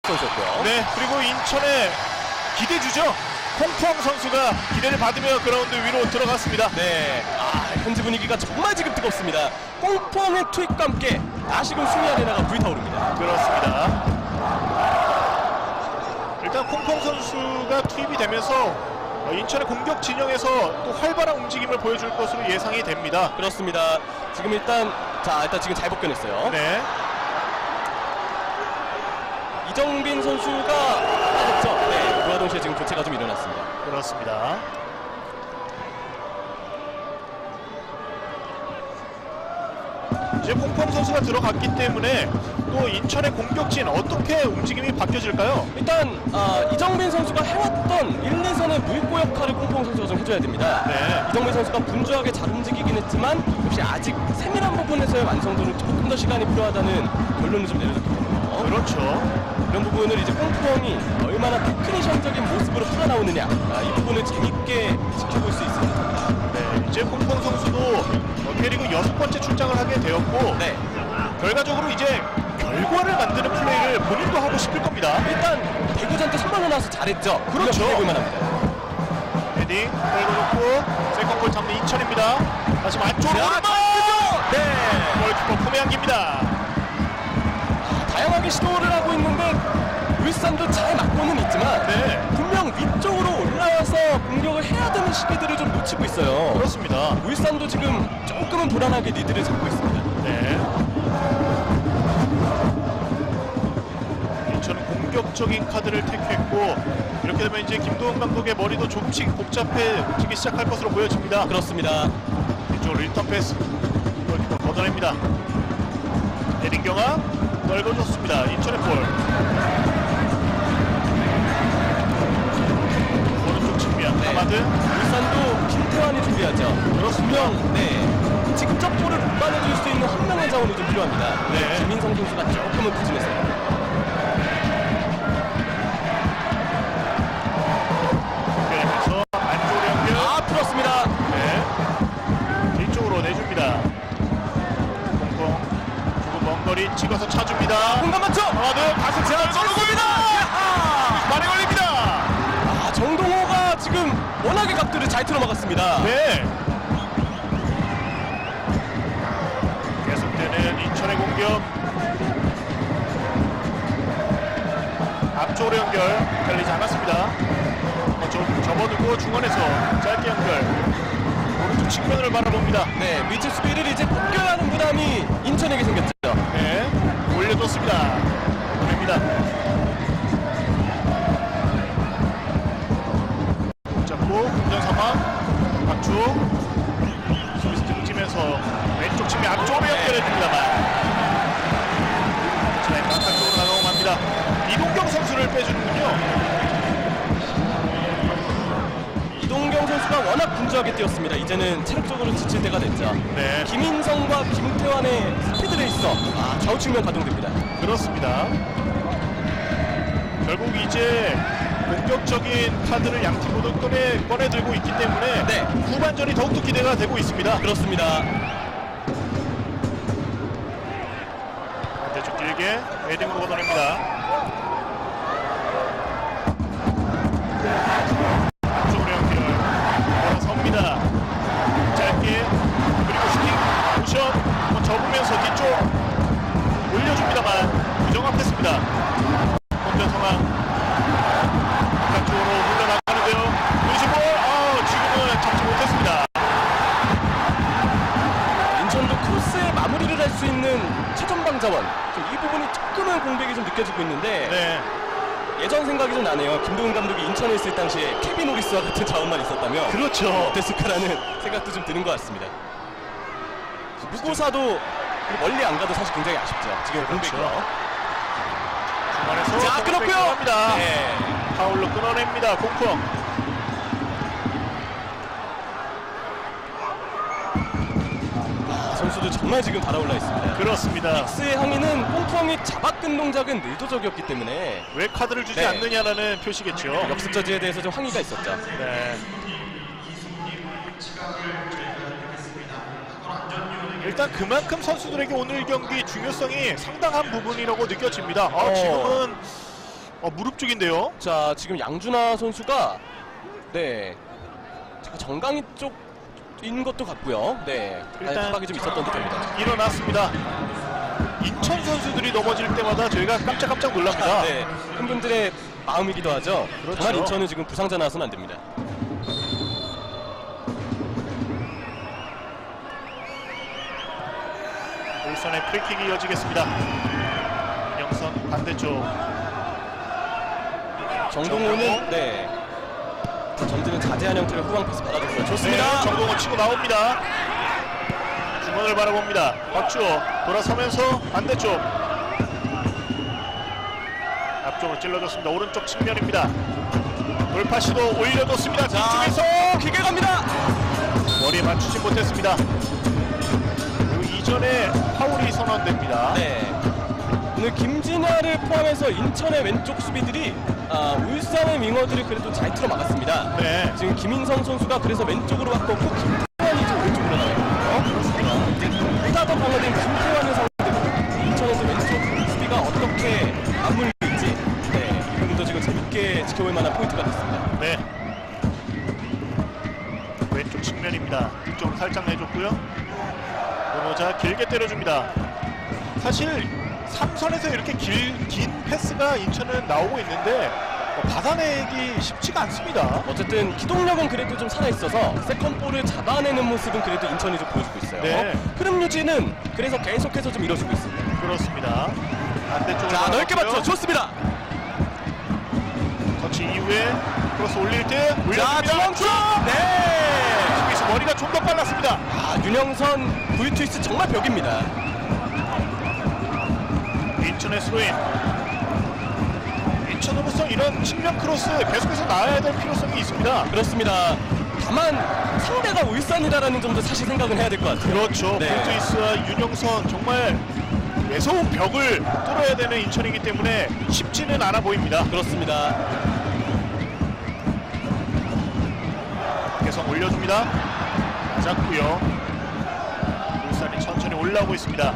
선수였고요. 네, 그리고 인천의 기대주죠. 홍푸왕 선수가 기대를 받으며 그라운드 위로 들어갔습니다. 네, 현지 분위기가 정말 지금 뜨겁습니다. 꽁펑의 투입과 함께 다시금 수미 아레나가 불타오릅니다. 그렇습니다. 일단 콩콩 선수가 투입이 되면서 인천의 공격 진영에서 또 활발한 움직임을 보여줄 것으로 예상이 됩니다. 그렇습니다. 지금 일단 지금 잘 벗겨냈어요. 네. 이정빈 선수가 빠졌죠. 네, 그와 동시에 지금 교체가 좀 일어났습니다. 그렇습니다. 이제 콩콩 선수가 들어갔기 때문에 또 인천의 공격진 어떻게 움직임이 바뀌어질까요? 일단 이정빈 선수가 해왔던 1, 2선의 무익고 역할을 콩콩 선수가 좀 해줘야 됩니다. 네. 이정빈 선수가 분주하게 잘 움직이긴 했지만 역시 아직 세밀한 부분에서의 완성도는 조금 더 시간이 필요하다는 결론을 좀 내려줬거든요. 그렇죠. 이런 부분을 이제 콩콩이 얼마나 테크니션적인 모습으로 풀어나오느냐, 이 부분을 재밌게 지켜볼 수 있습니다. 네, 이제 콩콩 선수도 K리그 6번째 출장을 하게 되었고 네, 결과적으로 이제 결과를 만드는 플레이를 본인도 하고 싶을 겁니다. 일단 대구전 때 선발로 나와서 잘했죠. 그렇죠. 기대해볼만합니다. 헤딩 걸고 놓고 세컨볼 잡는 인천입니다. 다시 안쪽으로 오른발! 네, 골키퍼 품에안깁니다. 다양하게 시도를 하고 있는데 울산도 잘 막고는 있지만 네. 분명 위쪽으로 올라와서 공격을 해야 되는 시기들을 좀 놓치고 있어요. 그렇습니다. 울산도 지금 조금은 불안하게 리드를 잡고 있습니다. 네. 인천은 공격적인 카드를 택했고 이렇게 되면 이제 김도훈 감독의 머리도 조금씩 복잡해지기 시작할 것으로 보여집니다. 그렇습니다. 이쪽으로 리턴 패스 골키퍼 걷어냅니다. 에린경아 넓어줬습니다. 인천의 볼. 오른쪽 측면 네. 하마드. 울산도 김태환이 준비하죠. 그렇습니다. 네, 직접 볼을 못 받아줄 수 있는 한 명의 자원이 좀 필요합니다. 네. 김인성 선수가 조금은 부진했어요. 연결하면서 안쪽으로 연결. 풀었습니다. 네. 뒤쪽으로 내줍니다. 공공 주고 먼 거리 찍어서 차줍니다. 공간 맞죠? 하마드 가슴 제한 쏘는겁니다. 많이 걸립니다. 정동호가 지금 워낙에 각도를 잘 틀어막았습니다. 네. 계속되는 인천의 공격. 앞쪽으로 연결 걸리지 않았습니다. 좀 접어두고 중원에서 짧게 연결. 오른쪽 측면을 바라봅니다. 네, 위치 수비를 이제 벗겨야 하는 부담이 인천에게 생겼죠. 네, 올려뒀습니다. 보냅니다. 잡고 공전 상황. 박주 수비수 등지면서 왼쪽 측면 앞쪽으로 연결해줍니다만 자, 바깥쪽으로 나가고맙니다. 이동경 선수를 빼주는군요. 이동경 선수가 워낙 분주하게 뛰었습니다. 이제는 체력적으로 지칠 때가 됐죠. 네, 김인성과 김태환의 스피드레이서 좌우 측면 가동됩니다. 그렇습니다. 결국 이제 공격적인 카드를 양 팀 모두 꺼내 들고 있기 때문에 네. 후반전이 더욱더 기대가 되고 있습니다. 그렇습니다. 반대쪽 길게 헤딩으로 걷어냅니다. 앞쪽으로 연결 돌아섭니다. 짧게 그리고 슈팅 쿠션 한번 접으면서 뒤쪽 올려줍니다만 부정합했습니다. 혼전 상황 바깥쪽으로 흘러나가는데요. 루시볼 지금은 잡지 못했습니다. 인천도 크로스에 마무리를 할 수 있는 최전방 자원, 이 부분이 조금은 공백이 좀 느껴지고 있는데 네, 예전 생각이 좀 나네요. 김도훈 감독이 인천에 있을 당시에 케빈 오리스와 같은 자원만 있었다면 그렇죠. 어땠을까라는 생각도 좀 드는 것 같습니다. 무고사도 멀리 안 가도 사실 굉장히 아쉽죠. 지금 그렇죠. 공백이요. 중간에서 자, 끊었고요. 네. 파울로 끊어냅니다. 공펑. 선수도 정말 지금 달아올라 있습니다. 그렇습니다. 닉스의 항의는 뽕펑이 잡아끈 동작은 의도적이었기 때문에 왜 카드를 주지 네. 않느냐라는 표시겠죠. 역습 저지에 대해서 좀 항의가 있었죠. 네. 일단 그만큼 선수들에게 오늘 경기 중요성이 상당한 부분이라고 느껴집니다. 지금은 무릎 쪽인데요. 자, 지금 양준하 선수가 네, 잠깐 정강이 쪽인 것도 같고요. 네, 일단 타박이 좀 있었던 듯합니다. 일어났습니다. 인천 선수들이 넘어질 때마다 저희가 깜짝깜짝 놀랍니다. 네, 팬분들의 마음이기도 하죠. 그렇죠. 정말 인천은 지금 부상자 나와서는 안 됩니다. 울산의 프리킥이 이어지겠습니다. 윤영선 반대쪽. 정동호는 네, 전지는 자제한 형태의 후방 패스 받아줬어요. 좋습니다. 네, 정동호 치고 나옵니다. 중원을 바라봅니다. 박주호 돌아서면서 반대쪽. 앞쪽으로 찔러줬습니다. 오른쪽 측면입니다. 돌파 시도 올려줬습니다. 뒤쪽에서 기계 갑니다. 머리에 맞추지 못했습니다. 그리고 이전에 파울이 선언됩니다. 네, 오늘 김진아를 포함해서 인천의 왼쪽 수비들이 울산의 윙어들을 그래도 잘 틀어 막았습니다. 네. 지금 김인성 선수가 그래서 왼쪽으로 바꿨고 김태환이 지금 오른쪽으로 나와있거든요. 보다 더 강화된 김태환을 상대로 인천에서 왼쪽 수비가 어떻게 맞물릴지 네, 이 부분도 지금 재밌게 지켜볼 만한 포인트가 됐습니다. 네. 왼쪽 측면입니다. 이쪽으로 살짝 내줬고요. 문호자 길게 때려줍니다. 사실 3선에서 이렇게 긴 패스가 인천은 나오고 있는데 받아내기 쉽지가 않습니다. 어쨌든 기동력은 그래도 좀 살아있어서 세컨볼을 잡아내는 모습은 그래도 인천이 좀 보여주고 있어요. 네. 흐름 유지는 그래서 계속해서 좀 이뤄지고 있습니다. 그렇습니다. 반대쪽으로 자, 넓게 나갔고요. 맞죠. 좋습니다. 터치 이후에 크로스 올릴 때 자, 올려줍니다. 중앙쪽! 네! 여기서 머리가 좀 더 빨랐습니다. 윤영선 V트위스트 정말 벽입니다. 인천의 스로인. 인천으로서 이런 측면 크로스 계속해서 나와야 될 필요성이 있습니다. 그렇습니다. 다만 상대가 울산이라는 점도 사실 생각은 해야 될 것 같아요. 그렇죠. 네. 볼트이스와 윤영선 정말 매서운 벽을 뚫어야 되는 인천이기 때문에 쉽지는 않아 보입니다. 그렇습니다. 계속 올려줍니다. 맞았고요. 울산이 천천히 올라오고 있습니다.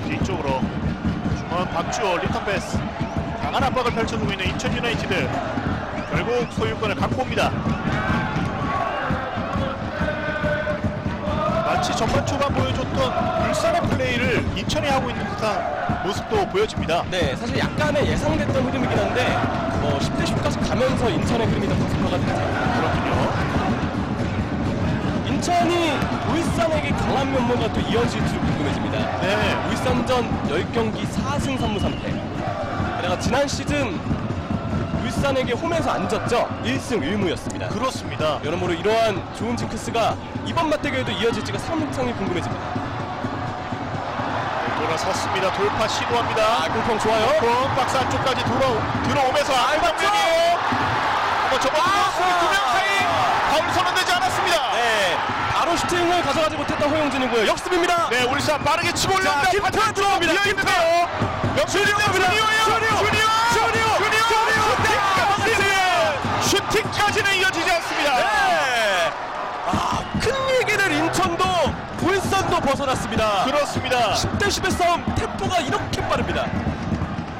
뒤쪽으로 중원 박주호 리턴 패스. 강한 압박을 펼쳐주고 있는 인천 유나이티드. 결국 소유권을 갖고 옵니다. 마치 전반 초반 보여줬던 울산의 플레이를 인천이 하고 있는 듯한 모습도 보여집니다. 네, 사실 약간의 예상됐던 흐름이긴 한데 10대 10까지 가면서 인천의 흐름이 더 가속화가 됐어요. 그렇군요. 인천이 울산에게 강한 면모가 또 이어질지 궁금해집니다. 네. 울산전 10경기 4승 3무 3패. 게다가 지난 시즌 울산에게 홈에서 안 졌죠. 1승 1무였습니다. 그렇습니다. 여러모로 이러한 좋은 징크스가 이번 맞대결에도 이어질지가 상당히 궁금해집니다. 돌아섰습니다. 돌파 시도합니다. 공평 좋아요. 공 박스 안쪽까지 들어오면서 알박면이에요. 한번 접어주고 두명 사이 파울 선언되지 않았습니다. 네, 바로 슈팅을 가져가지 못했던 허용준이고요. 역습입니다. 네, 울산 빠르게 치고 자, 올라옵니다. 김태환 들어옵니다. 비어있는데요. 슈팅까지는 이어지지 않습니다. 네. 큰 위기를 인천도 울산도 벗어났습니다. 그렇습니다. 10대 10의 싸움 템포가 이렇게 빠릅니다.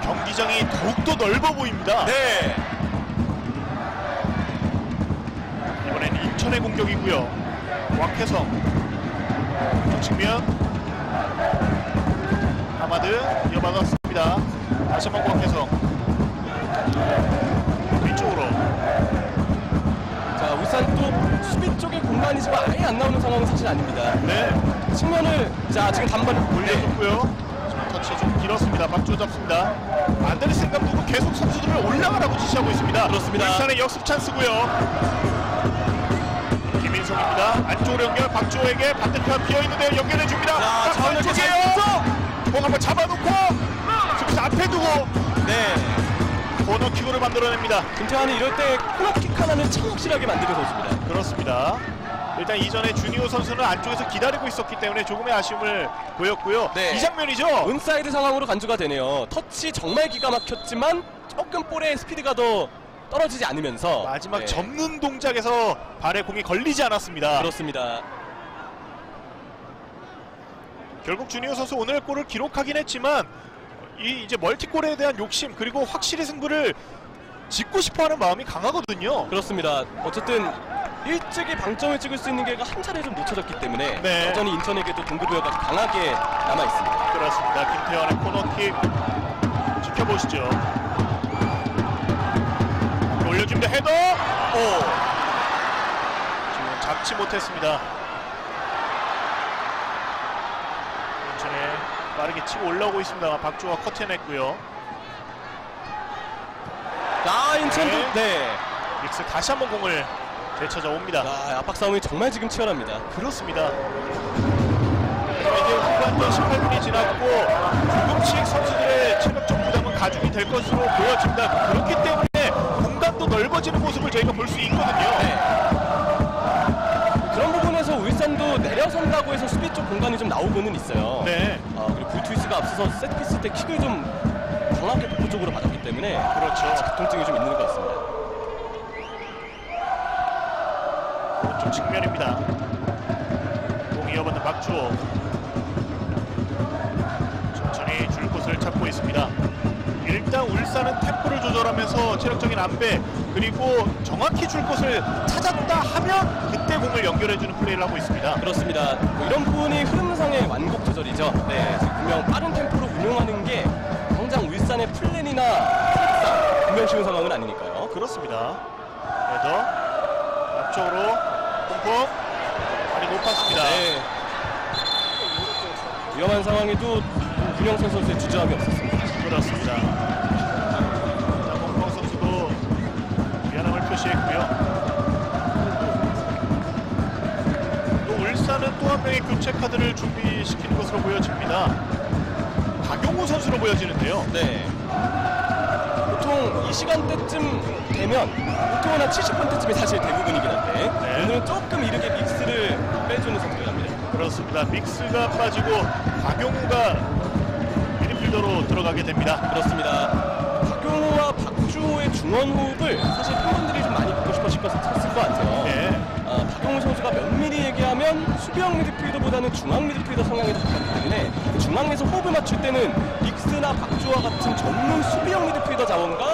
경기장이 더욱더 넓어 보입니다. 네. 이번엔 인천의 공격이고요. 왕혜성 측면 하마드 이어받았습니다. 다시 한번 왕혜성 위쪽으로. 자, 울산 또 수비 쪽의 공간이지만 아예 안 나오는 상황은 사실 아닙니다. 네, 측면을 자 지금 단번 올려줬고요. 지금 터치 좀 길었습니다. 박주호 잡습니다. 안데르센 감독은 계속 선수들을 올라가라고 지시하고 있습니다. 그렇습니다. 울산의 역습 찬스고요. 김인성입니다. 안쪽으로 연결. 박주호에게 반대편 비어있는데요. 연결해줍니다. 자, 자원을 쪽이에요. 공 한번 잡아놓고 지금 앞에 두고 네. 코너킥으로 만들어냅니다. 김태환이 이럴 때 코너킥 하나는 참 확실하게 만드는 선수입니다. 그렇습니다. 일단 이전에 주니오 선수는 안쪽에서 기다리고 있었기 때문에 조금의 아쉬움을 보였고요. 네. 이 장면이죠. 온사이드 상황으로 간주가 되네요. 터치 정말 기가 막혔지만 조금 볼의 스피드가 더 떨어지지 않으면서 마지막 네. 접는 동작에서 발에 공이 걸리지 않았습니다. 그렇습니다. 결국 주니오 선수 오늘 골을 기록하긴 했지만 이제 멀티골에 대한 욕심 그리고 확실히 승부를 짓고 싶어하는 마음이 강하거든요. 그렇습니다. 어쨌든 일찍이 방점을 찍을 수 있는 기회가 한 차례 좀 놓쳐졌기 때문에 네. 여전히 인천에게도 동급부여가 강하게 남아있습니다. 그렇습니다. 김태환의 코너킥 지켜보시죠. 올려줍니다. 헤더! 오! 지금 잡지 못했습니다. 인천에 빠르게 치고 올라오고 있습니다. 박주호가 커트해냈고요. 인천도 네. 믹스 다시 한번 공을 되찾아 옵니다. 압박 싸움이 정말 지금 치열합니다. 그렇습니다. 이제 후반전 18분이 지났고 조금씩 선수들의 체력적 부담은 가중이 될 것으로 보여집니다. 그렇기 때문에 공간도 넓어지는 모습을 저희가 볼 수 있거든요. 네. 그런 부분에서 울산도 내려선다고 해서 수비 쪽 공간이 좀 나오고는 있어요. 네. 그리고 볼트위스가 앞서서 세트피스 때 킥을 좀 강하게 복부 쪽으로 받았기 때문에 그렇죠. 통증이 좀 있는 것 같습니다. 오른쪽 측면입니다. 공 이어받는 박주호. 천천히 줄 곳을 찾고 있습니다. 일단 울산은 템포를 조절하면서 체력적인 안배 그리고 정확히 줄 곳을 찾았다 하면 그때 공을 연결해주는 플레이를 하고 있습니다. 그렇습니다. 이런 부분이 흐름상의 완곡 조절이죠. 네, 분명 빠른 템포로 운용하는 게 당장 울산의 플랜이나 특성 분명 쉬운 상황은 아니니까요. 그렇습니다. 헤더 앞쪽으로 퐁퐁 많이 높았습니다. 네. 위험한 상황에도 윤영선 선수의 주저함이 없었습니다. 그렇습니다. 퐁퐁 선수도 미안함을 표시했고요. 또 울산은 또 한 명의 교체 카드를 준비시키는 것으로 보여집니다. 박용우 선수로 보여지는데요. 네. 보통 이 시간대쯤 되면 보통은 한 70분 때쯤이 사실 대부분이긴 한데 네. 오늘은 조금 이르게 믹스를 빼주는 선수가 합니다. 그렇습니다. 믹스가 빠지고 박용우가 미드필더로 들어가게 됩니다. 그렇습니다. 박용호와 박주호의 중원 호흡을 사실 팬분들이 좀 많이 보고 싶었을 것 같아요. 네. 박용호 선수가 면밀히 얘기하면 수비형 미드필더보다는 중앙 미드필더 성향에 더 가깝기 때문에 중앙에서 호흡을 맞출 때는 믹스나 박주호와 같은 전문 수비형 미드필더 자원과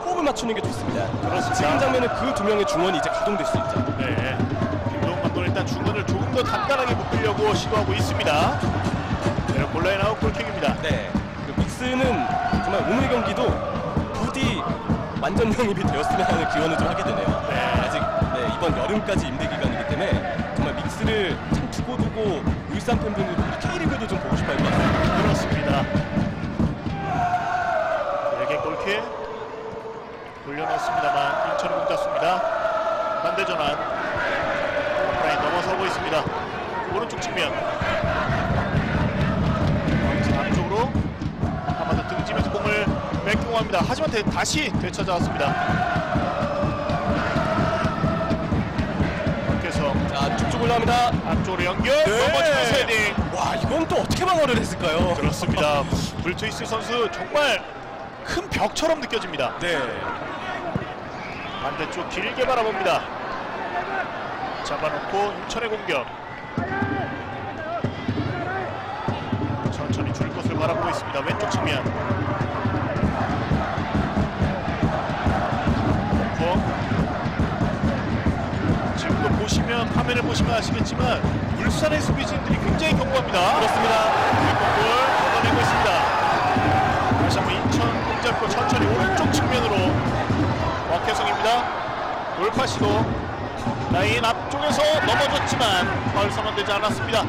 호흡을 맞추는 게 좋습니다. 그렇습니다. 지금 장면은 그 두 명의 중원이 이제 가동될 수 있죠. 네. 김동훈 감독은 일단 중원을 조금 더 단단하게 묶으려고 시도하고 있습니다. 네, 골라인 아웃 골킥입니다. 네. 그 믹스는 정말 오늘 경기도 부디 완전 영입이 되었으면 하는 기원을 좀 하게 되네요. 네. 아직 이번 여름까지 임대 기간이기 때문에 정말 믹스를 참 두고두고 울산 팬분들도 K리그도 좀 보고 싶어 할 것 같습니다. 그렇습니다. 길게 골킥 돌려놓습니다만 인천이 공 잡습니다. 반대 전환 라인 넘어서고 있습니다. 오른쪽 측면 앞쪽으로 한 번 더 등지면서 공을 뺏기고합니다. 하지만 다시 되찾아왔습니다. 박혜성 자, 쭉쭉 올라갑니다. 앞쪽으로 연결 넘어지면서 헤딩. 와, 이건 또 어떻게 방어를 했을까요? 그렇습니다. 불트위스 선수 정말 큰 벽처럼 느껴집니다. 네. 반대쪽 길게 바라봅니다. 잡아놓고 인천의 공격. 천천히 줄 것을 바라보고 있습니다. 왼쪽 측면. 지금도 보시면 화면을 보시면 아시겠지만 울산의 수비진들이 굉장히 견고합니다. 그렇습니다. 골 걷어내고 있습니다. 다시 한번 인천 공 잡고 천천히 오른쪽 측면으로 박혜성입니다. 돌파 시도 라인 앞쪽에서 넘어졌지만 파울 선언되지 않았습니다.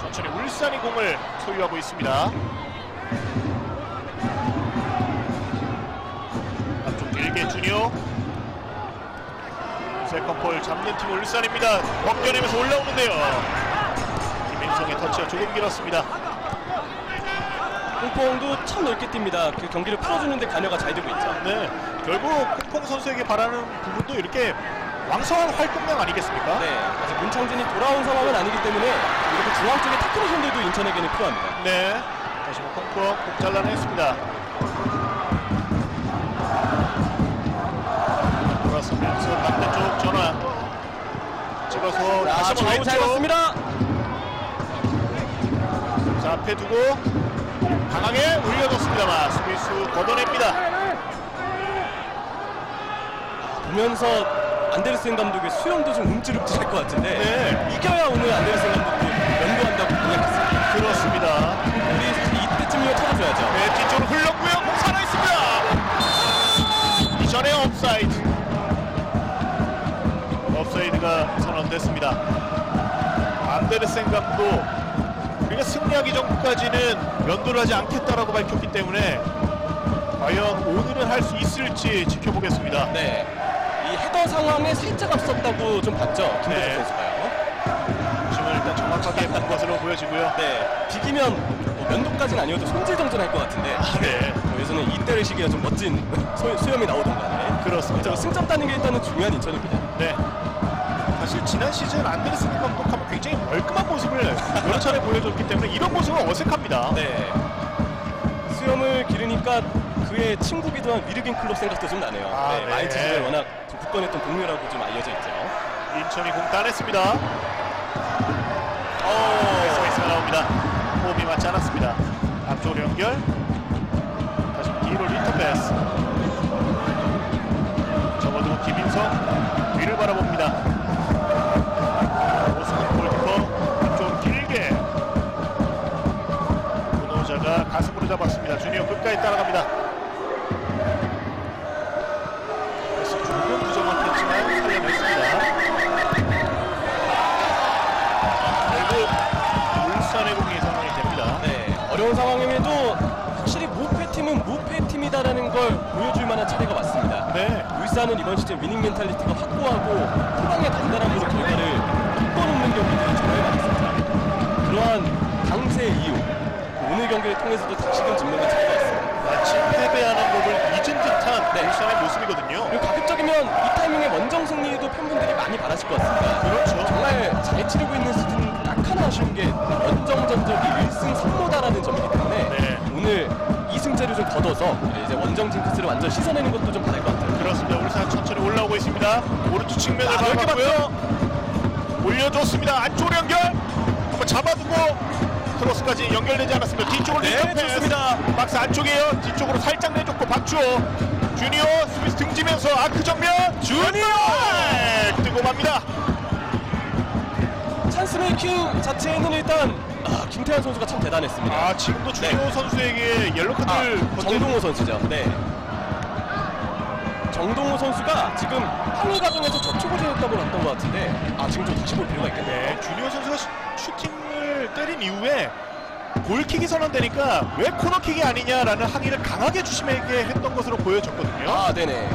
천천히 울산이 공을 소유하고 있습니다. 앞쪽 길게 주니오 세컨볼 잡는 팀 울산입니다. 벗겨내면서 올라오는데요. 김민성의 터치가 조금 길었습니다. 퐁퐁도 참 넓게 뜁니다. 그 경기를 풀어주는데 관여가 잘 되고 있죠. 네, 결국 퐁퐁 선수에게 바라는 부분도 이렇게 왕성한 활동량 아니겠습니까? 네, 아직 문창진이 돌아온 상황은 아니기 때문에 이렇게 중앙 쪽에 테크니션들도 인천에게는 필요합니다. 네, 다시 한번 퐁퐁 꼭 잘라냈습니다. 돌아서면서 반대쪽 전환 찍어서 다시 한번 잘 왼쪽. 봤습니다. 자, 앞에 두고 강하게 올려줬습니다만 수비수 걷어냅니다. 보면서 안데르센 감독의 수염도 좀 움찔움찔할 것 같은데 네. 이겨야 오늘 안데르센 감독도 면도한다고 공약했습니다. 그렇습니다. 우리 사실 이때쯤이면 찾아줘야죠. 네, 뒤쪽으로 흘렀고요. 공 살아있습니다. 이전에 업사이드가 선언됐습니다. 안데르센 감독 우리가 승리하기 전까지는 면도를 하지 않겠다라고 밝혔기 때문에 과연 오늘은 할 수 있을지 지켜보겠습니다. 네, 이 헤더 상황에 살짝 앞섰다고 좀 봤죠, 김도석 네. 선수가요. 중심을 일단 정확하게 본 것으로 보여지고요. 네, 비기면 뭐 면도까지는 아니어도 손질정전할 것 같은데 네, 여기서는 이때를 시기가 좀 멋진 수염이 나오던가. 그렇습니다. 승점 따는 게 일단은 중요한 인천입니다. 네. 사실 지난 시즌 안데르센 감독하면 굉장히 멀끔한 모습을 여러 차례 보여줬기 때문에 이런 모습은 어색합니다. 네, 수염을 기르니까 그의 친구기도 한 위르긴 클럽 생각도 좀 나네요. 아, 네, 네. 마인츠 시절 워낙 좀 굳건했던 동료라고 좀 알려져 있죠. 인천이 공 따냈습니다. 패스가 나옵니다. 호흡이 맞지 않았습니다. 앞쪽으로 연결. 다시 뒤로 리턴 패스. 접어두고 김인성 뒤를 바라봅니다. 오승훈 골키퍼 앞쪽으로 길게. 문호자가 가슴으로 잡았습니다. 주니어 끝까지 따라갑니다. 그래서 조금 부정확했지만 살려냈습니다. 결국 울산의 공이 상황이 됩니다. 네, 어려운 상황임에도 확실히 무패팀은 무패팀이다라는 걸 보여줄 만한 차례가 왔습니다. 네. 울산은 이번 시즌 위닝 멘탈리티가 확고하고 후방의 단단함으로 결과를 바꿔놓는 경기들이 정말 많습니다. 그러한 강세 이후 오늘 경기를 통해서도 다시금 증명을 잘 봤습니다. 마치 패배하는 법을 잊은 듯한 네. 울산의 모습이거든요. 그리고 가급적이면 이 타이밍에 원정 승리도 팬분들이 많이 바라실 것 같습니다. 그렇죠. 정말 잘 치르고 있는 시즌 딱 하나 아쉬운 게 원정 전적이 1승 3무다라는 점이기 때문에 네. 오늘 2승째를 좀 걷어서 이제 원정 징크스를 완전 씻어내는 것도 좀 바랄 것 같아요. 그렇습니다. 울산 천천히 올라오고 있습니다. 오른쪽 측면을 넓게 밟았고요. 올려줬습니다. 안쪽으로 연결. 한번 잡아두고 크로스까지 연결되지 않았습니다. 뒤쪽으로 네, 리턴 패스. 좋습니다. 박스 안쪽이에요. 뒤쪽으로 살짝 내줬고 박주호. 주니어 수비수 등지면서 아크 정면. 주니어 뜨고 맙니다. 찬스 메이킹 자체는 일단 김태환 선수가 참 대단했습니다. 아, 지금도 주니어 선수에게 옐로 카드를 정동호 선수죠. 네. 정동호 선수가 지금 항의 과정에서 접촉을 해왔다고 봤던 것 같은데 지금 좀 다시 볼 필요가 있겠네요. 네, 주니어 선수가 슈팅을 때린 이후에 골킥이 선언되니까 왜 코너킥이 아니냐라는 항의를 강하게 주심에게 했던 것으로 보여졌거든요. 네네.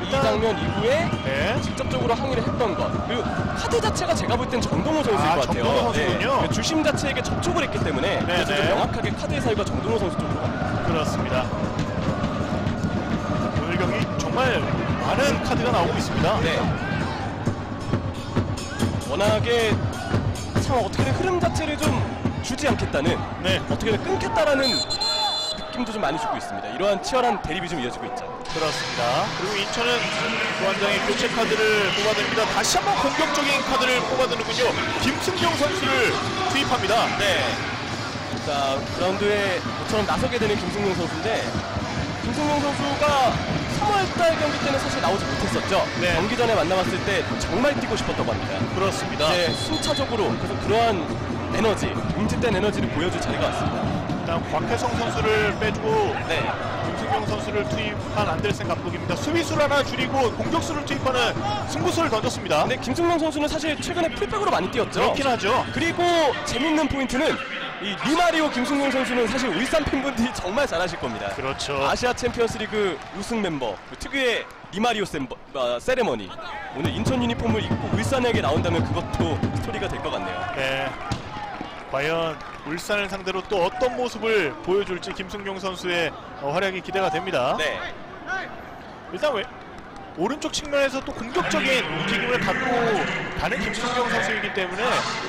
이 장면 이후에 네. 직접적으로 항의를 했던 것. 그리고 카드 자체가 제가 볼 땐 정동호 선수일 것 같아요. 정동호 선수군요. 네. 주심 자체에게 접촉을 했기 때문에 그래서 좀 명확하게 카드의 사유가 정동호 선수 쪽으로 갑니다. 그렇습니다. 오늘 경기 정말 많은 카드가 나오고 있습니다. 네. 워낙에 참 어떻게든 흐름 자체를 좀 주지 않겠다는, 네. 어떻게든 끊겠다라는 느낌도 좀 많이 주고 있습니다. 이러한 치열한 대립이 좀 이어지고 있죠. 그렇습니다. 그리고 인천은 또 한 장의 교체 카드를 뽑아냅니다. 다시 한번 공격적인 카드를 뽑아드는군요. 김승용 선수를 투입합니다. 네. 자, 그라운드에 모처럼 나서게 되는 김승용 선수인데, 김승용 선수가 3월달 경기 때는 사실 나오지 못했었죠. 네. 경기 전에 만나봤을 때 정말 뛰고 싶었다고 합니다. 그렇습니다. 이제 순차적으로 그래서 그러한 에너지, 응집된 에너지를 보여줄 자리가 왔습니다. 일단 곽혜성 선수를 빼주고 네. 김승용 선수를 투입한 안데르센 감독입니다. 수비수를 하나 줄이고 공격수를 투입하는 승부수를 던졌습니다. 근데 김승용 선수는 사실 최근에 풀백으로 많이 뛰었죠. 그렇긴 하죠. 그리고 재밌는 포인트는 이 리마리오 김승용 선수는 사실 울산 팬분들이 정말 잘하실 겁니다. 그렇죠. 아시아 챔피언스리그 우승 멤버, 그 특유의 리마리오 세레머니. 오늘 인천 유니폼을 입고 울산에게 나온다면 그것도 스토리가 될 것 같네요. 네. 과연 울산을 상대로 또 어떤 모습을 보여줄지 김승용 선수의 활약이 기대가 됩니다. 네. 일단 오른쪽 측면에서 또 공격적인 움직임을 갖고 가는 김승용 선수이기 때문에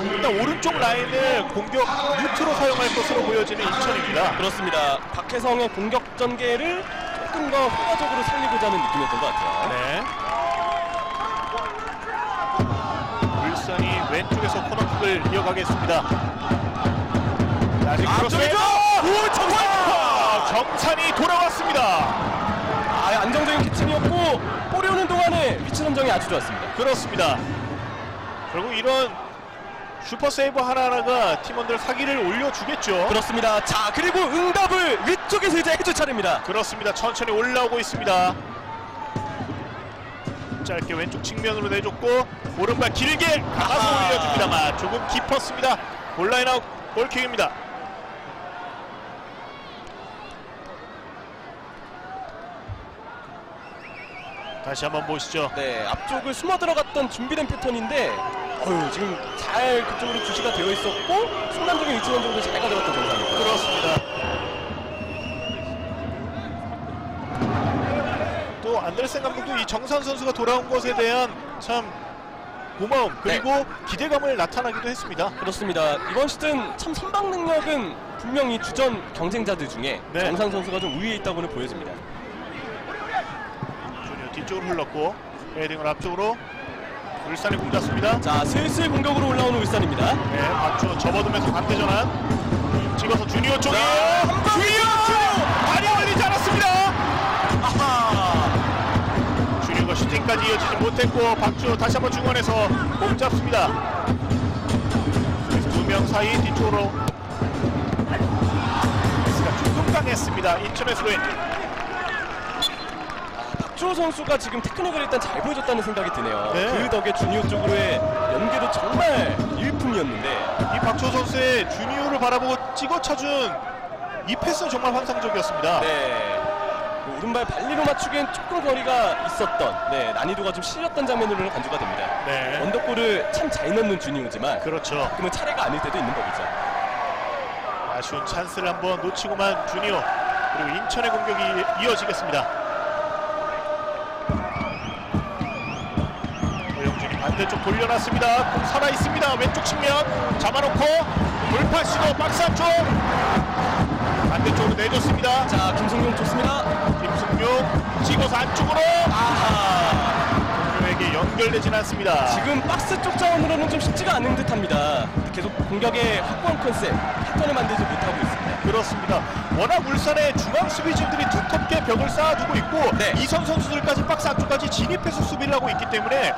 일단 오른쪽 라인을 공격 루트로 사용할 것으로 보여지는 인천입니다. 그렇습니다. 박혜성의 공격 전개를 조금 더 효과적으로 살리고자 하는 느낌이었던 것 같아요. 네. 울산이 왼쪽에서 코너킥을 이어가겠습니다. 아직 앞쪽이죠! 오, 정산! 정산이 돌아왔습니다. 안정적인 캐칭이었고 볼이 오는 동안에 위치 선정이 아주 좋았습니다. 그렇습니다. 결국 이런 슈퍼 세이브 하나하나가 팀원들 사기를 올려주겠죠. 그렇습니다. 자, 그리고 응답을 위쪽에서 이제 해줄 차례입니다. 그렇습니다. 천천히 올라오고 있습니다. 짧게 왼쪽 측면으로 내줬고 오른발 길게 감아서 올려줍니다만 조금 깊었습니다. 온라인 아웃 골킥입니다. 다시 한번 보시죠. 네, 앞쪽을 숨어 들어갔던 준비된 패턴인데 지금 잘 그쪽으로 주시가 되어 있었고 순간적인 위치 선정도 잘 가져갔던 정상입니다. 그렇습니다. 또 안데르센 감독도 이 정산 선수가 돌아온 것에 대한 참 고마움 그리고 기대감을 나타나기도 했습니다. 그렇습니다. 이번 시즌 참 선방 능력은 분명히 주전 경쟁자들 중에 정상 선수가 좀 우위에 있다고는 보여집니다. 주니어 뒤쪽으로 흘렀고 헤딩을 앞쪽으로 울산이 공 잡습니다. 자, 슬슬 공격으로 올라오는 울산입니다. 네, 박주호 접어두면서 반대 전환 찍어서 주니어 쪽에 주니어 발이 걸리지 않았습니다. 주니어가 슈팅까지 이어지지 못했고 박주호 다시 한번 중원에서 공 잡습니다. 그래서 두 명 사이 뒤쪽으로 패스가 조금 강했습니다. 인천의 스로인. 박주호 선수가 지금 테크닉을 일단 잘 보여줬다는 생각이 드네요. 네. 그 덕에 주니어 쪽으로의 연계도 정말 일품이었는데 이 박주호 선수의 주니어를 바라보고 찍어 차준 이 패스는 정말 환상적이었습니다. 네, 오른발 발리로 맞추기엔 조금 거리가 있었던 난이도가 좀 실렸던 장면으로는 간주가 됩니다. 네. 언더골을 참 잘 넣는 주니어지만 그렇죠. 그러면 차례가 아닐 때도 있는 법이죠. 아쉬운 찬스를 한번 놓치고만 주니어 그리고 인천의 공격이 이어지겠습니다. 허영준이 반대쪽 돌려놨습니다. 공 살아있습니다. 왼쪽 측면 잡아놓고 돌파 시도 박스 안쪽 반대쪽으로 내줬습니다. 자, 김성용 좋습니다. 김승용 찍어서 안쪽으로 공격에게 연결되진 않습니다. 지금 박스 쪽 자원으로는 좀 쉽지가 않은 듯합니다. 계속 공격의 확고한 컨셉 패턴을 만들지 못하고 있습니다. 그렇습니다. 워낙 울산의 중앙 수비진들이 두텁게 벽을 쌓아두고 있고 이선 선수들까지 박스 안쪽까지 진입해서 수비를 하고 있기 때문에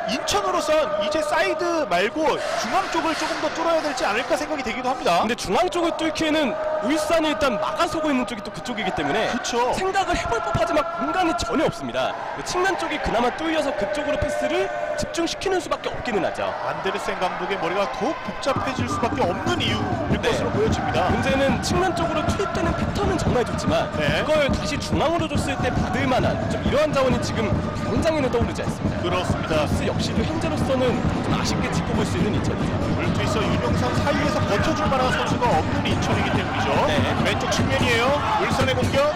인천으로선 이제 사이드 말고 중앙 쪽을 조금 더 뚫어야 되지 않을까 생각이 되기도 합니다. 근데 중앙 쪽을 뚫기에는 울산이 일단 막아서고 있는 쪽이 또 그쪽이기 때문에 그쵸. 생각을 해볼 법하지만 공간이 전혀 없습니다. 측면 쪽이 그나마 뚫려서 그쪽으로 패스를 집중시키는 수밖에 없기는 하죠. 안데르센 감독의 머리가 더욱 복잡해질 수밖에 없는 이유일 것으로 보여집니다. 문제는 측면 쪽으로 투입되는 패턴은 정말 좋지만 그걸 다시 중앙으로 줬을 때 받을 만한 좀 이러한 자원이 지금 당장에는 떠오르지 않습니다. 그렇습니다. 역시도 현재로서는 좀 아쉽게 짚어볼 수 있는 인천이죠. 물투있어 윤용상 사이에서 버텨줄 만한 선수가 없는 인천이기 때문이죠. 왼쪽 측면이에요. 울산의 공격.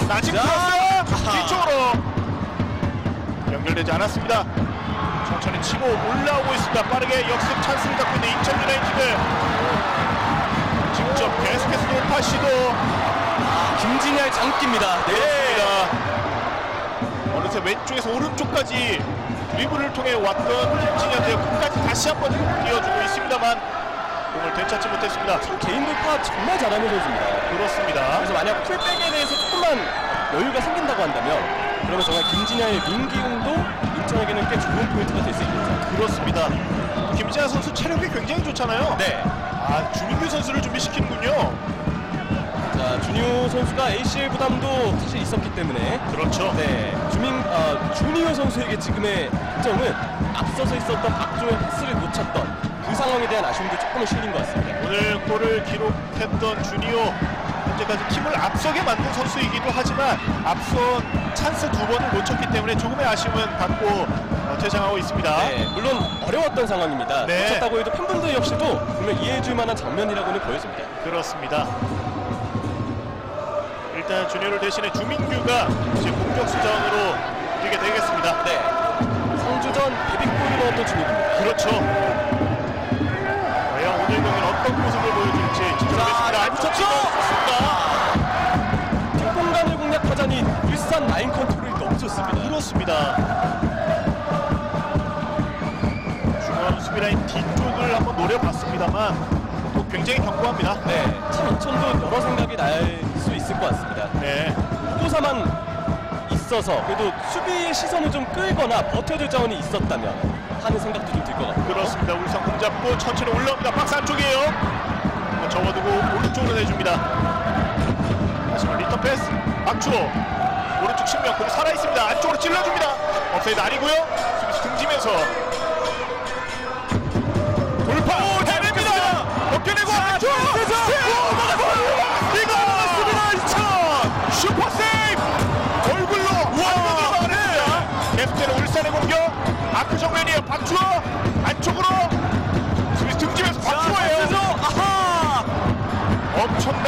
나직 크로스 뒤쪽으로 연결되지 않았습니다. 천천히 치고 올라오고 있습니다. 빠르게 역습 찬스를 잡고 있는 인천 유나이티드. 직접 계속해서 돌파 시도. 김진야의 장기입니다. 어느새 왼쪽에서 오른쪽까지 드리블을 통해 왔던 김진현인데요. 끝까지 다시 한번 뛰어주고 있습니다만 공을 되찾지 못했습니다. 개인 돌파 정말 잘하는 선수입니다. 그렇습니다. 그래서 만약 풀백에 대해서 조금만 여유가 생긴다고 한다면 그러면 정말 김진야의 민기용도 인천에게는 꽤 좋은 포인트가 될 수 있겠죠. 그렇습니다. 김진야 선수 체력이 굉장히 좋잖아요. 주민규 선수를 준비시키는군요. 자, 주니오 선수가 ACL 부담도 사실 있었기 때문에 그렇죠. 주니오 선수에게 지금의 특정은 앞서서 있었던 박주호의 패스를 놓쳤던 그 상황에 대한 아쉬움도 조금은 실린 것 같습니다. 오늘 골을 기록했던 주니오 현재까지 팀을 앞서게 만든 선수이기도 하지만 앞선 찬스 2번을 놓쳤기 때문에 조금의 아쉬움은 갖고 퇴장하고 있습니다. 물론 어려웠던 상황입니다. 놓쳤다고 해도 팬분들 역시도 분명 이해해줄 만한 장면이라고는 보여집니다. 그렇습니다. 일단 주니어를 대신해 주민규가 이제 공격수 자원으로 뛰게 되겠습니다. 상주전 데뷔골을 넣었던 주민규입니다. 그렇죠. 과연 오늘 경기는 어떤 모습을 보여줄지 지켜보겠습니다. 안쳤죠? 뒷공간을 공략하자니 울산 라인 컨트롤이 너무 좋습니다. 그렇습니다. 중앙 수비라인 뒤쪽을 한번 노려봤습니다만 또 굉장히 견고합니다. 네, 참 인천도 여러 생각이 날 수 있을 것 같습니다. 네. 포사만 있어서 그래도 수비의 시선을 좀 끌거나 버텨줄 자원이 있었다면 하는 생각도 좀 들 것 같고요. 그렇습니다. 울산 공 잡고 천천히 올라옵니다. 박스 안쪽이에요. 접어두고 오른쪽으로 내줍니다. 다시만 리턴 패스. 박주호 오른쪽 측면 공 살아있습니다. 안쪽으로 찔러줍니다. 업사이드 아니고요. 수비수 등지면서 돌파. 오, 해냅니다. 벗겨내고 안쪽. 이거 맞습니다. 인천 슈퍼 세이브. 얼굴로 완전히 막아냅니다. 계속되는 울산의 공격. 아크 정면이에요. 박주호 안쪽으로 수비수 등지면서 박주호예요. 아하! 엄청난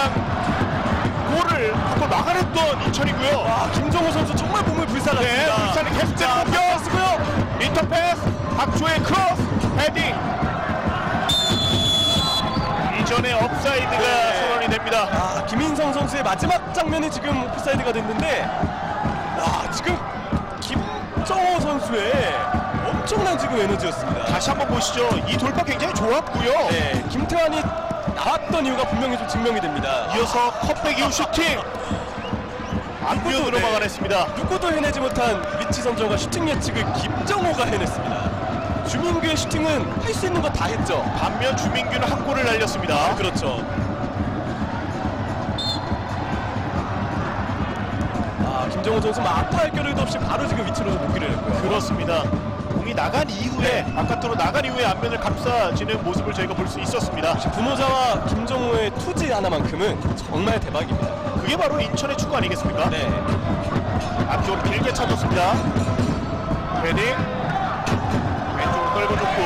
골을 한번 막아냈던 인천이고요. 와, 김정우 선수 정말 몸을 네, 불살랐습니다. 울산의 계속되는 공격. 리턴 패스. 박주호의 크로스. 헤딩. 이전에 업사이드가 네. 선언이 됩니다. 아, 김인성 선수의 마지막 장면이 지금 오프사이드가 됐는데, 와, 지금 김정호 선수의 엄청난 지금 에너지였습니다. 다시 한번 보시죠. 이 돌파 굉장히 좋았고요. 네, 김태환이 나왔던 이유가 분명히 좀 증명이 됩니다. 이어서 컵백 이후 슈팅. 앞면으로 네. 막아냈습니다. 누구도 해내지 못한 위치 선정과 슈팅 예측을 김정호가 해냈습니다. 주민규의 슈팅은 할 수 있는 거 다 했죠. 반면 주민규는 한 골을 날렸습니다. 그렇죠. 아, 김정호 선수 아파할 겨를도 없이 바로 지금 위치로 복귀를 했고요. 그렇습니다. 공이 나간 이후에 바깥으로 나간 이후에 앞면을 감싸지는 모습을 저희가 볼 수 있었습니다. 분호자와 김정호의 투지 하나만큼은 정말 대박입니다. 그게 바로 인천의 축구 아니겠습니까? 네. 앞쪽으로 길게 차줬습니다. 헤딩. 왼쪽으로 끌어줬고.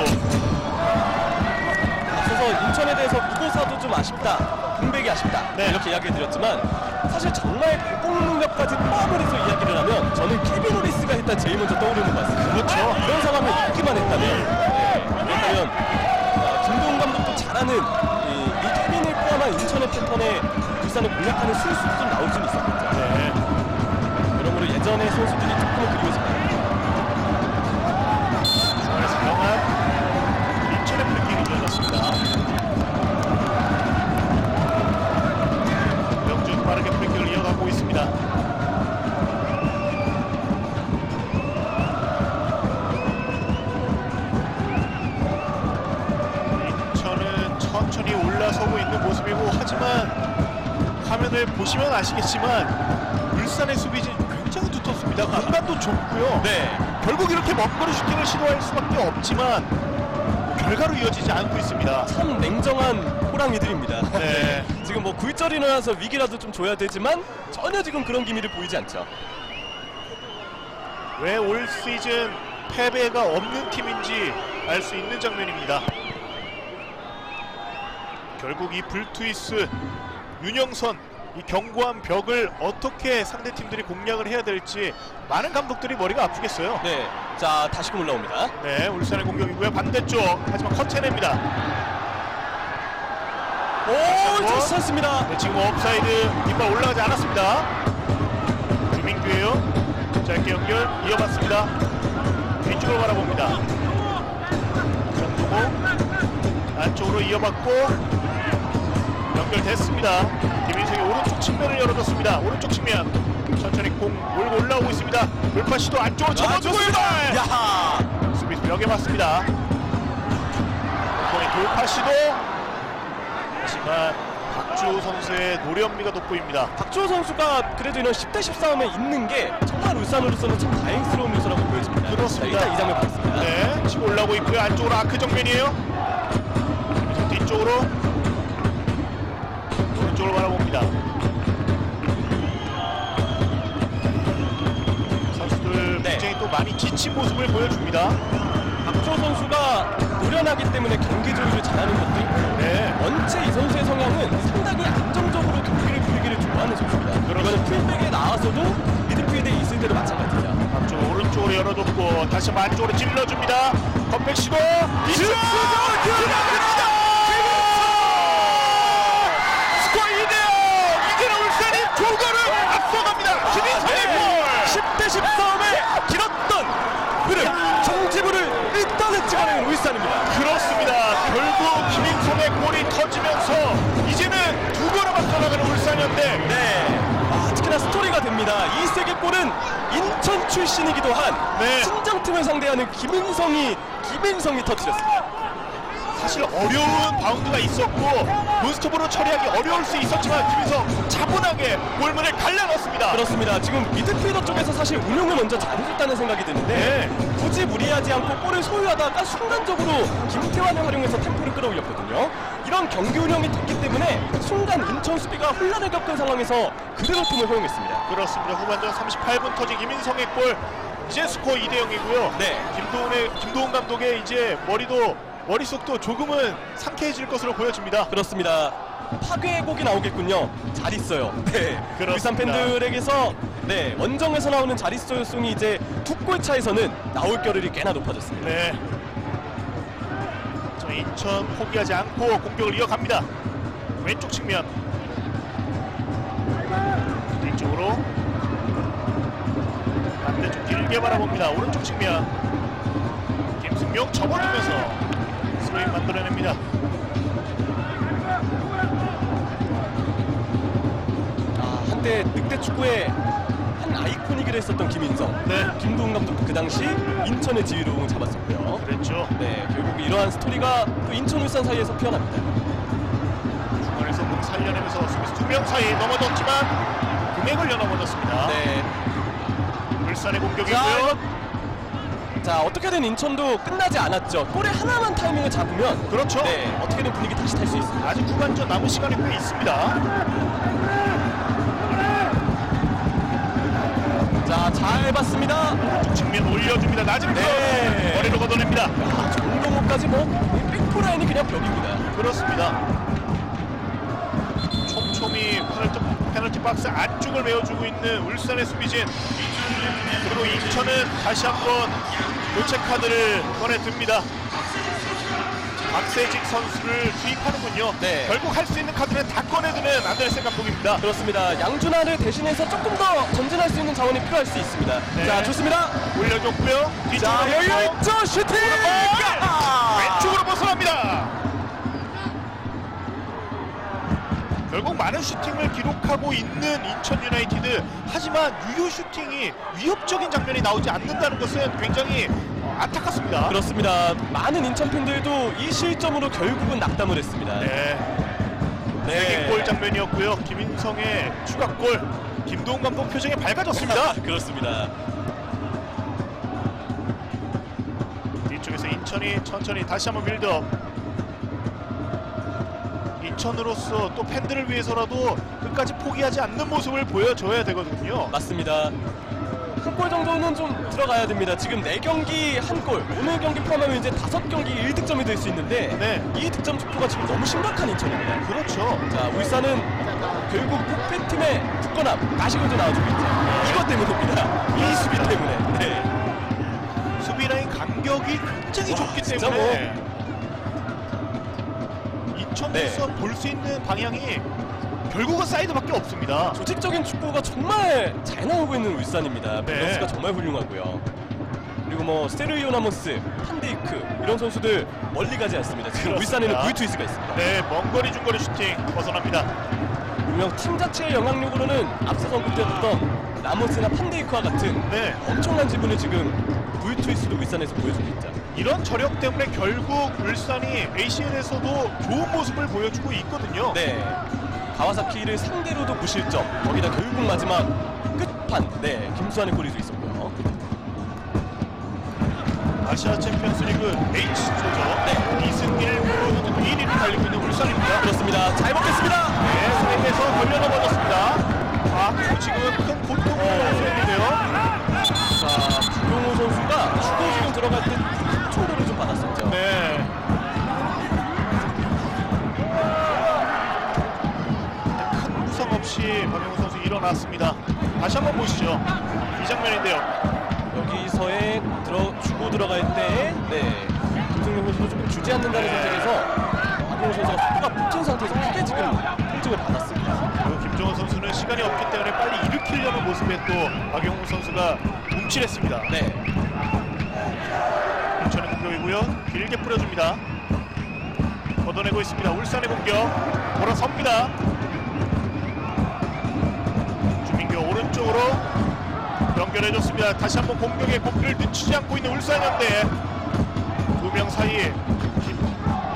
앞서서 인천에 대해서 무고사도 좀 아쉽다, 공백이 아쉽다 네. 이렇게 이야기를 드렸지만 사실 정말 공격 능력까지 포함을 해서 이야기를 하면 저는 케빈 오리스가 일단 제일 먼저 떠오르는 것 같습니다. 그렇죠. 이런 상황을 이기만 했다면, 네, 그렇다면 김동훈 감독도 잘하는 이 케빈을 포함한 인천의 패턴에 울산을 공략하는 술수도 좀 나올 수는 있었겠죠. 네. 그러므로 예전의 선수들이 조금은 그리워집니다. 중앙에서 명한 인천의 프리킥이 이어졌습니다. 명준 빠르게 프리킥을 이어가고 있습니다. 인천은 천천히 올라서고 있는 모습이고, 하지만 화면을 보시면 아시겠지만 울산의 수비진 굉장히 두텁습니다. 공간도 좁고요. 네. 결국 이렇게 먼거리 슈팅을 시도할 수밖에 없지만 결과로 이어지지 않고 있습니다. 참 냉정한 호랑이들입니다. 네. 지금 뭐 굴절이 일어나서 위기라도 좀 줘야 되지만 전혀 지금 그런 기미를 보이지 않죠. 왜 올 시즌 패배가 없는 팀인지 알 수 있는 장면입니다. 결국 이 불투이스 윤영선, 이 견고한 벽을 어떻게 상대 팀들이 공략을 해야 될지 많은 감독들이 머리가 아프겠어요. 네, 자 다시금 올라옵니다. 네, 울산의 공격이고요. 반대쪽, 하지만 커트해냅니다. 오, 좋습니다. 네, 지금 업사이드 깃발 올라가지 않았습니다. 주민규예요. 짧게 연결 이어봤습니다. 왼쪽으로 바라봅니다. 정동호 안쪽으로 이어봤고 연결됐습니다. 김인성이 오른쪽 측면을 열어줬습니다. 오른쪽 측면 천천히 공 몰고 올라오고 있습니다. 돌파 시도 안쪽으로 접어주고 있다. 야하. 수비수 벽에 맞습니다. 이번에 돌파 시도. 하지만 박주호 선수의 노련미가 돋보입니다. 박주호 선수가 그래도 이런 10대 10 싸움에 있는 게 정말 울산으로서는 참 다행스러운 요소라고 보여집니다. 그렇습니다. 자, 일단 이 장면 보겠습니다. 네, 치고 올라오고 있고요. 안쪽으로 아크 정면이에요. 뒤쪽으로 오른쪽으로 바라봅니다. 선수들 네. 굉장히 또 많이 지친 모습을 보여줍니다. 박주호 선수가 노련하기 때문에 경기 조율을 잘하는 것도 있고, 네, 원체 이 선수의 성향은 상당히 안정적으로 경기를 풀기를 좋아하는 선수입니다. 이거는 풀백에 나와서도 미드필드에 있을 때도 마찬가지죠. 앞쪽 오른쪽으로 열어줬고 다시 한번 안쪽으로 찔러줍니다. 컵백 시도 들어갑니다. 스코어 2대0. 이제는 울산이 두 골을 앞서갑니다. 김인성의 골. 10대 10 싸움의 길었던 흐름, 정지부를 일단은 찍어내는 울산입니다. 그렇습니다. 결국 김인성의 골이 터지면서 그렇습니다. 이 세개 골은 인천 출신이기도 한 네. 신장팀을 상대하는 김인성이 터뜨렸습니다. 사실 어려운 바운드가 있었고 논스톱으로 처리하기 어려울 수 있었지만 김인성 차분하게 골문을 갈라넣습니다. 그렇습니다. 지금 미드필더 쪽에서 사실 운영을 먼저 잘해줬다는 생각이 드는데 굳이 무리하지 않고 볼을 소유하다가 순간적으로 김태환을 활용해서 템포를 끌어올렸거든요. 이런 경기 운영이 됐기 때문에 순간 인천 수비가 혼란을 겪은 상황에서 그대로 틈을 허용했습니다. 그렇습니다. 후반전 38분 터진 김인성의 골. 이제 스코어 2대 0이고요. 네. 김도훈 감독의 이제 머릿속도 조금은 상쾌해질 것으로 보여집니다. 그렇습니다. 파괴의 곡이 나오겠군요. 잘 있어요. 네. 그렇습니다. 울산 팬들에게서 원정에서 나오는 잘 있어요송이 이제 두 골 차에서는 나올 겨를이 꽤나 높아졌습니다. 네. 저 인천 포기하지 않고 공격을 이어갑니다. 왼쪽 측면. 뒤쪽으로. 반대쪽 길게 바라봅니다. 오른쪽 측면. 김승용 접어두면서 스로잉 만들어냅니다. 한때 늑대 축구의 한 아이콘이기도 했었던 김인성. 네. 김도훈 감독도 그 당시 인천의 지휘를 잡았었고요. 그랬죠. 네, 결국 이러한 스토리가 또 인천 울산 사이에서 피어납니다. 중간에서 공 살려내면서 수비수 2명 사이 넘어졌지만 금액을 넘어졌습니다. 네. 울산의 공격이고요. 자, 어떻게든 인천도 끝나지 않았죠. 골에 하나만 타이밍을 잡으면 그렇죠. 네, 어떻게든 분위기 다시 탈 수 있습니다. 아직 후반전 남은 시간이 꽤 있습니다. 자, 잘 봤습니다. 오른쪽 측면 올려줍니다. 낮은 거 네. 머리로 걷어냅니다. 정동호까지 백포라인이 그냥 벽입니다. 그렇습니다. 촘촘히 페널티 박스 안쪽을 메워주고 있는 울산의 수비진. 그리고 인천은 다시 한번 교체 카드를 꺼내듭니다. 박세직 선수를 투입하는군요. 네. 결국 할 수 있는 카드는 다 꺼내드는 안데르센 감독입니다. 그렇습니다. 양준하를 대신해서 조금 더 전진할 수 있는 자원이 필요할 수 있습니다. 네. 자, 좋습니다. 올려줬고요. 자, 뒤쪽으로 열려있죠. 슈팅! 왼쪽으로 벗어납니다. 결국 많은 슈팅을 기록하고 있는 인천 유나이티드. 하지만 유효 슈팅이 위협적인 장면이 나오지 않는다는 것은 굉장히 안타깝습니다. 그렇습니다. 많은 인천 팬들도 이 실점으로 결국은 낙담을 했습니다. 네. 네. 골 장면이었고요. 김인성의 추가골. 김도훈 감독 표정이 밝아졌습니다. 그렇습니다. 뒤쪽에서 인천이 천천히 다시 한번 빌드업. 인천으로서 또 팬들을 위해서라도 끝까지 포기하지 않는 모습을 보여줘야 되거든요. 맞습니다. 한 골 정도는 좀 들어가야 됩니다. 지금 4경기 한 골, 오늘 경기 포함하면 이제 5경기 1득점이 될 수 있는데 네. 이 득점 촉구가 지금 너무 심각한 인천입니다. 그렇죠. 자, 울산은 결국 폭패팀의 굳건함, 가시골도 나와주고 있죠. 이것 때문입니다. 이 수비 때문에. 네. 수비 라인 간격이 굉장히 좁기 진짜 때문에 인천에서 네. 볼 수 있는 방향이 결국은 사이드밖에 없습니다. 조직적인 축구가 정말 잘 나오고 있는 울산입니다. 네. 밸런스가 정말 훌륭하고요. 그리고 뭐 스테르이오 나모스, 판데이크 이런 선수들 멀리 가지 않습니다. 지금 그렇습니다. 울산에는 부이투이스가 있습니다. 네, 먼 거리 중거리 슈팅 벗어납니다. 분명 팀 자체의 영향력으로는 앞서서 언급되었던 라모스나 판데이크와 같은 네. 엄청난 지분을 지금 부이투이스도 울산에서 보여주고 있죠. 이런 저력 때문에 결국 울산이 ACL에서도 좋은 모습을 보여주고 있거든요. 네. 가와사키를 상대로도 무실점, 거기다 결국 마지막 끝판, 김수환의 골이 있었고요. 아시아 챔피언스리그 H조죠. 네. 이승길 프로 1위를 달리고 있는 울산입니다. 그렇습니다. 잘 먹겠습니다. 네, 스윙에서 걸려 넘어졌습니다. 그리고 지금은 큰 고통을 호소했는데요. 자, 박용호 선수가 주도지금 들어갈 때 총도를 좀 받았었죠. 네. 큰 부상 없이 박용호 선수 일어났습니다. 다시 한번 보시죠. 이 장면인데요. 여기서의 주고 들어갈 때, 김승용 선수도 조금 주지 않는다는 선택에서 박용호 선수가 속도가 붙은 상태에서 크게 지금 통증을 받았습니다. 그리고 김정은 선수는 시간이 없기 때문에 빨리 일으키려는 모습에 또 박용호 선수가 움찔했습니다. 네. 인천의 공격이고요. 길게 뿌려줍니다. 걷어내고 있습니다. 울산의 공격. 돌아섭니다. 주민규 오른쪽으로 연결해줬습니다. 다시 한번 공격의 고삐를 늦추지 않고 있는 울산현대. 두 명 사이에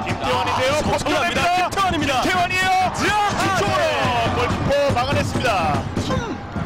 김태환인데요. 정확합니다. 김태환입니다. 김태환이에요. 뒤쪽으로 골키퍼 막아냈습니다.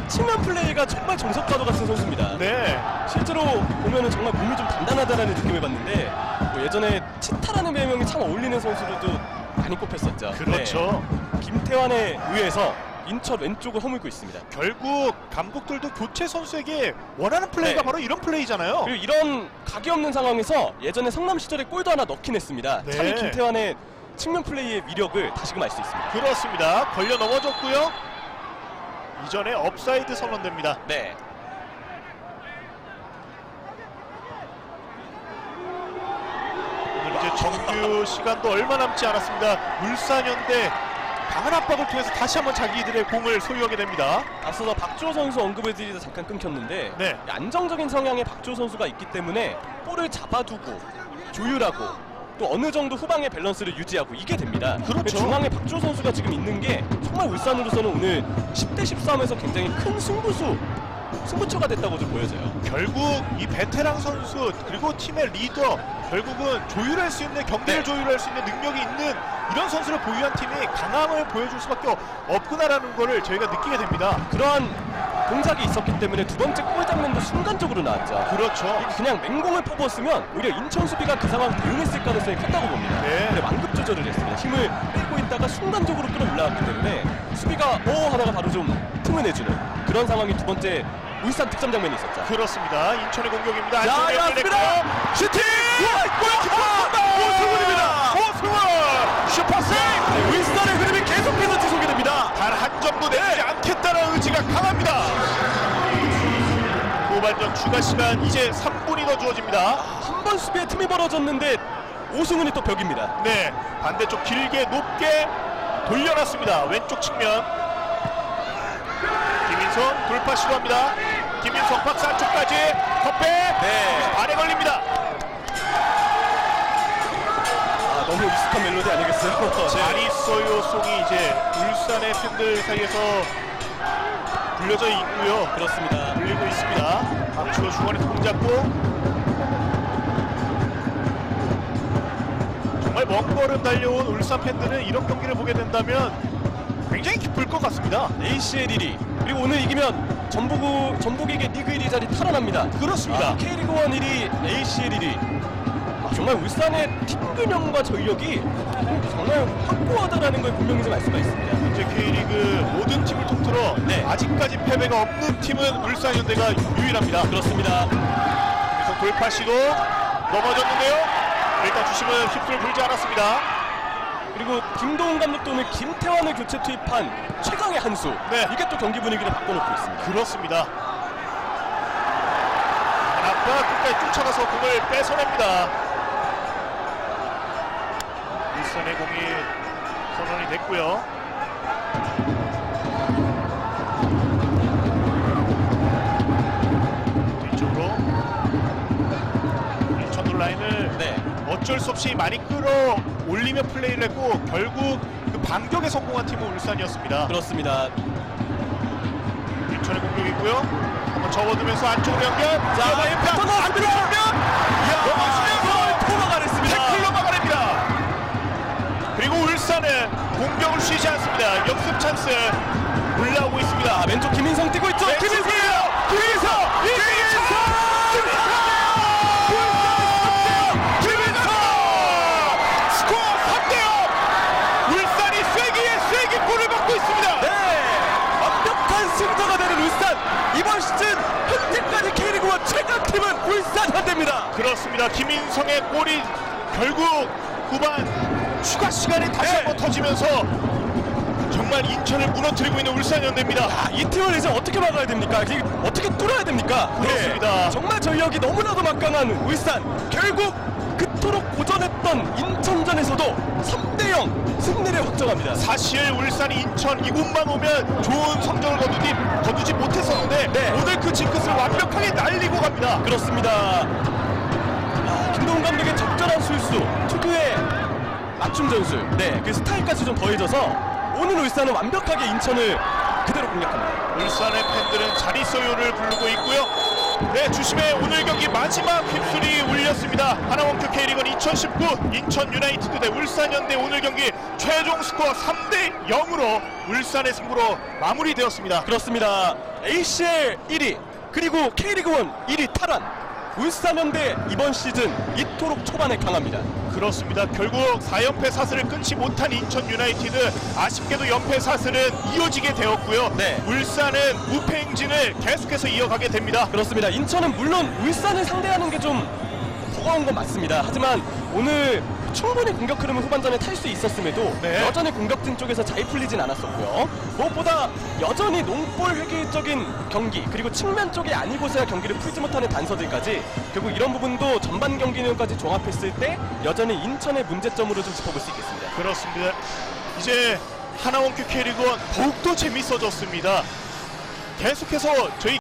측면 플레이가 정말 정석과도 같은 선수입니다. 네. 실제로 보면은 정말 몸이 좀 단단하다라는 느낌을 받는데 뭐 예전에 치타라는 별명이 참 어울리는 선수들도 많이 꼽혔었죠. 그렇죠. 네. 김태환에 의해서 인천 왼쪽을 허물고 있습니다. 결국 감독들도 교체 선수에게 원하는 플레이가 네. 바로 이런 플레이잖아요. 그리고 이런 각이 없는 상황에서 예전에 성남 시절에 골도 하나 넣긴 했습니다. 네. 참 김태환의 측면 플레이의 위력을 다시금 알 수 있습니다. 그렇습니다. 걸려 넘어졌고요. 이전에 업사이드 선언됩니다. 네. 오늘 이제 정규 시간도 얼마 남지 않았습니다. 울산현대 강한 압박을 통해서 다시 한번 자기들의 공을 소유하게 됩니다. 앞서서 박주호 선수 언급을 드리다 잠깐 끊겼는데 네. 안정적인 성향의 박주호 선수가 있기 때문에 볼을 잡아두고 조율하고 또 어느 정도 후방의 밸런스를 유지하고 이게 됩니다. 그렇죠. 중앙에 박주호 선수가 지금 있는 게 정말 울산으로서는 오늘 10대 13에서 굉장히 큰 승부처가 됐다고 좀 보여져요. 결국 이 베테랑 선수 그리고 팀의 리더 결국은 조율할 수 있는 경기를 네. 조율할 수 있는 능력이 있는 이런 선수를 보유한 팀이 강함을 보여줄 수밖에 없구나라는 거를 저희가 느끼게 됩니다. 그러한 동작이 있었기 때문에 두 번째 골 장면도 순간적으로 나왔죠. 그렇죠. 그냥 맹공을 퍼부었으면 오히려 인천 수비가 그 상황 대응했을 가능성이 컸다고 봅니다. 네. 근데 완급 조절을 했습니다. 힘을 빼고 있다가 순간적으로 끌어올라왔기 때문에 수비가 하다가 바로 좀 틈을 내주는 그런 상황이 두 번째 울산 득점 장면이 있었죠. 그렇습니다. 인천의 공격입니다. 자, 안쪽에 나왔습니다. 열렸고요. 슈팅! 골키퍼! 오승훈입니다. 오승훈! 슈퍼세이브! 네, 울산의 흐름이 계속해서 지속이 됩니다. 단 한 점도 내지 않겠다는 의지가 강합니다. 후반전 추가 시간 이제 3분이 더 주어집니다. 한 번 수비에 틈이 벌어졌는데 오승훈이 또 벽입니다. 네, 반대쪽 길게 높게 돌려놨습니다. 왼쪽 측면 김인성 돌파 시도합니다. 김인성 박스 안쪽까지 컵백 네. 발에 걸립니다. 너무 익숙한 멜로디 아니겠어요? 잘 있어요 송이 이제 울산의 팬들 사이에서 불려져 있고요. 그렇습니다. 불리고 있습니다. 박주호 중원에서 공 잡고 정말 먼 걸음 달려온 울산 팬들은 이런 경기를 보게 된다면 굉장히 기쁠 것 같습니다. ACL 1위 그리고 오늘 이기면 전북에게 리그 1위 자리 탈환합니다. 그렇습니다. K리그 1 1위, ACL 1위. 정말 울산의 팀균형과 전력이 정말 확고하다라는 걸 분명히 좀 알 수가 있습니다. 현재 K리그 모든 팀을 통틀어 네. 아직까지 패배가 없는 팀은 울산현대가 유일합니다. 그렇습니다. 그래서 돌파 시도 넘어졌는데요. 일단 주심은 힙을 불지 않았습니다. 그리고 김도훈 감독도 오늘 김태환을 교체 투입한 최강의 한 수. 네. 이게 또 경기 분위기를 바꿔놓고 있습니다. 그렇습니다. 하나가 끝까지 쫓아가서 공을 뺏어냅니다. 울산의 공이 선언이 됐고요. 뒤쪽으로 인천돌 라인을 네. 어쩔 수 없이 많이 끌어올리며 플레이를 했고 결국 그 반격에 성공한 팀은 울산이었습니다. 그렇습니다. 인천의 공격이고요. 한번 접어두면서 안쪽으로 연결. 자, 패턴 나왔습니다. 넘어지면서 토마가 됐습니다. 태클로 막아냅니다. 그리고 울산은 공격을 쉬지 않습니다. 역습 찬스 올라오고 있습니다. 자, 왼쪽 김인성 뛰고 있죠. 김인성! 스코어 3대0! 울산이 쐐기에 쐐기 골을 받고 있습니다. 네, 완벽한 승자가 되는 울산. 이번 시즌 현재까지 K리그1 최강팀은 울산 현대입니다. 그렇습니다. 김인성의 골이 결국 후반 추가 시간에 다시 네. 한번 터지면서 정말 인천을 무너뜨리고 있는 울산현대입니다. 이 팀을 이제 어떻게 막아야 됩니까? 이게 어떻게 뚫어야 됩니까? 그렇습니다. 정말 전력이 너무나도 막강한 울산. 결국 그토록 고전했던 인천전에서도 3대0 승리를 확정합니다. 사실 울산이 인천 이곳만 오면 좋은 성적을 거두지 못했었는데 네. 오늘 그 징크스를 완벽하게 날리고 갑니다. 그렇습니다. 김동훈 감독의 적절한 술수, 특유의 맞춤 전술, 그 스타일까지 좀 더해져서 오늘 울산은 완벽하게 인천을 그대로 공략합니다. 울산의 팬들은 자리소요를 부르고 있고요. 네, 주심의 오늘 경기 마지막 휩소리 울렸습니다. 하나원큐 K리그 2019 인천 유나이티드 대 울산현대 오늘 경기 최종 스코어 3대 0으로 울산의 승부로 마무리되었습니다. 그렇습니다. ACL 1위 그리고 K리그1 1위 탈환. 울산현대 이번 시즌 이토록 초반에 강합니다. 그렇습니다. 결국 4연패 사슬을 끊지 못한 인천 유나이티드, 아쉽게도 연패 사슬은 이어지게 되었고요. 네. 울산은 무패 행진을 계속해서 이어가게 됩니다. 그렇습니다. 인천은 물론 울산을 상대하는 게 좀 버거운 건 맞습니다. 하지만 오늘 충분히 공격 흐름을 후반전에 탈 수 있었음에도 네. 여전히 공격진 쪽에서 잘 풀리진 않았었고요. 무엇보다 여전히 농볼 회계적인 경기 그리고 측면 쪽이 아니고서야 경기를 풀지 못하는 단서들까지 결국 이런 부분도 전반 경기 내용까지 종합했을 때 여전히 인천의 문제점으로 좀 짚어볼 수 있겠습니다. 그렇습니다. 이제 하나원큐 K리그1 더욱더 재밌어졌습니다. 계속해서 저희